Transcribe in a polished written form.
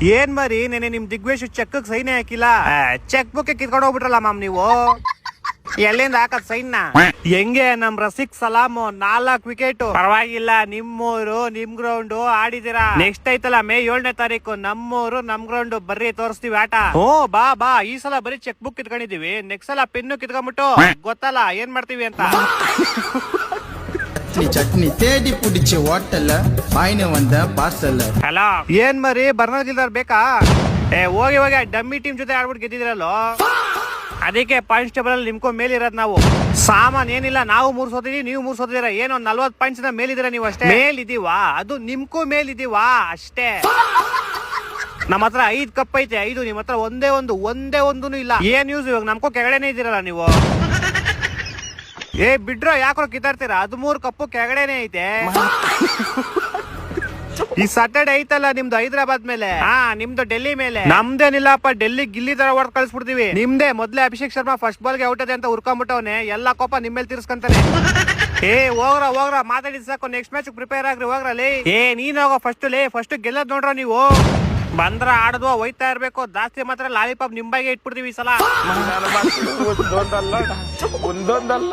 ಏನ್ ಮರಿ ನೆನೆ ನಿಮ್ ದಿಗ್ವೇಶ್ ಚೆಕ್ ಸೈನ್ ಹಾಕಿಲ್ಲ, ಚೆಕ್ ಬುಕ್ ಕಿತ್ಕೊಂಡು ಹೋಗ್ಬಿಟ್ರಲ್ಲ ಮಾಮ್ ನೀವು. ಎಲ್ಲಿಂದ ಹಾಕತ್ ಸೈನ್ ನ? ಹೆಂಗೆ ನಮ್ ರಸಿಕ್ ಸಲಾಮ್ 4 ವಿಕೆಟ್. ಪರವಾಗಿಲ್ಲ, ನಿಮ್ಮೂರು ನಿಮ್ ಗ್ರೌಂಡ್ ಆಡಿದಿರಾ. ನೆಕ್ಸ್ಟ್ ಐತಲ್ಲ ಮೇ 7ನೇ ತಾರೀಕು ನಮ್ಮೂರು ನಮ್ ಗ್ರೌಂಡ್, ಬರ್ರಿ ತೋರಿಸ್ತೀವಿ ಆಟ. ಬಾ ಬಾ, ಈ ಸಲ ಬರೀ ಚೆಕ್ ಬುಕ್ ಕಿತ್ಕೊಂಡಿದೀವಿ, ನೆಕ್ಸ್ಟ್ ಸಲ ಪೆನ್ನು ಕಿತ್ಕೊಂಡ್ಬಿಟ್ಟು ಗೊತ್ತಲ್ಲ ಏನ್ ಮಾಡ್ತೀವಿ ಅಂತ. ಚಟ್ನಿ ತೇಡಿ ಪುಡಿಚೆ ಹೋಟೆಲ್ ಬಾಯಿನ ಒಂದ ಪಾರ್ಸಲ್. ಹಲೋ, ಏನ್ ಮರಿ ಬರ್ನಾಗಿಲ್ದಾರ್ ಬೇಕಾ? ಹೋಗಿ ಹೋಗಿ ಡಮ್ಮಿ ಟೀಮ್ ಜೊತೆ ಆಡ್ಬಿಟ್ಟು ಗೆದ್ದಿದ್ರಲ್ಲೋ, ಅದಕ್ಕೆ ಕಾನ್ಸ್ಟೇಬಲ್ ಅಲ್ಲಿ ನಿಮ್ಕೊ ಮೇಲಿರೋದ್ ನಾವು. ಸಾಮಾನ್ ಏನಿಲ್ಲ, ನಾವು 3 ಸೋತಿದೀವಿ, ನೀವು 3 ಸೋತಿದೀರ. ಏನೋ 40 ಪಾಯಿಂಟ್ಸ್ ಮೇಲಿದ್ದೀರಾ ನೀವು ಅಷ್ಟೇ. ಮೇಲಿದೀವಾ, ಅದು ನಿಮ್ಕೂ ಮೇಲಿದೀವಾ ಅಷ್ಟೇ. ನಮ್ಮ ಹತ್ರ 5 ಕಪ್ ಐತೆ, 5. ನಿಮ್ ಹತ್ರ ಒಂದೇ ಒಂದು ಇಲ್ಲ. ಏನ್ ನ್ಯೂಸ್, ಇವಾಗ ನಮ್ಕೋ ಕೆಳಗಡೆನೆ ಇದ್ದೀರಲ್ಲ ನೀವು. ಬಿಡ್ರೋ, ಯಾಕೋ ಕಿತ್ತಾಡ್ತೀರಾ? 13 ಕಪ್ಪು ಕೆಳಗಡೆನೆ ಐತೆ. ಈ ಸಾಟರ್ಡೆ ಐತಲ್ಲ ನಿಮ್ದು ಹೈದರಾಬಾದ್ ಮೇಲೆ, ನಿಮ್ದು ಡೆಲ್ಲಿ ಮೇಲೆ. ನಮ್ದೇನಿಲ್ಲಪ್ಪ, ಡೆಲ್ಲಿ ಗಿಲ್ಲಿ ತರ ಹೊಡೆದ್ ಕಳಿಸ್ಬಿಡ್ತೀವಿ. ನಿಮ್ದೇ ಮೊದ್ಲೇ ಅಭಿಷೇಕ್ ಶರ್ಮಾ ಫಸ್ಟ್ ಬಾಲ್ಗೆ ಔಟ್ ಅದೆ ಅಂತ ಉರ್ಕೊಂಡ್ಬಿಟ್ಟವನೆ, ಎಲ್ಲಾ ಕೋಪ ನಿಮ್ಮೇಲೆ ತೀರ್ಸ್ಕೊಂತಾನೆ. ಹೋಗ್ರ ಮಾತಾಡಿ ಸಾಕು, ನೆಕ್ಸ್ಟ್ ಮ್ಯಾಚ್ ಪ್ರಿಪೇರ್ ಆಗ್ರಿ ಹೋಗ್ರಲ್ಲಿ. ನೀನ್ ಹೋಗೋ ಫಸ್ಟ್ ಗೆಲ್ಲದ್ ನೋಡ್ರ ನೀವು. ಬಂದ್ರ ಆಡದ್ವ ಹೋಯ್ತಾ ಇರ್ಬೇಕು, ಜಾಸ್ತಿ ಮಾತ್ರ ಲಾಲಿಪಾಪ್ ನಿಂಬಾಗೆ ಇಟ್ಬಿಡ್ತೀವಿ ಈ ಸಲ. ಒಂದೊಂದಲ್ಲ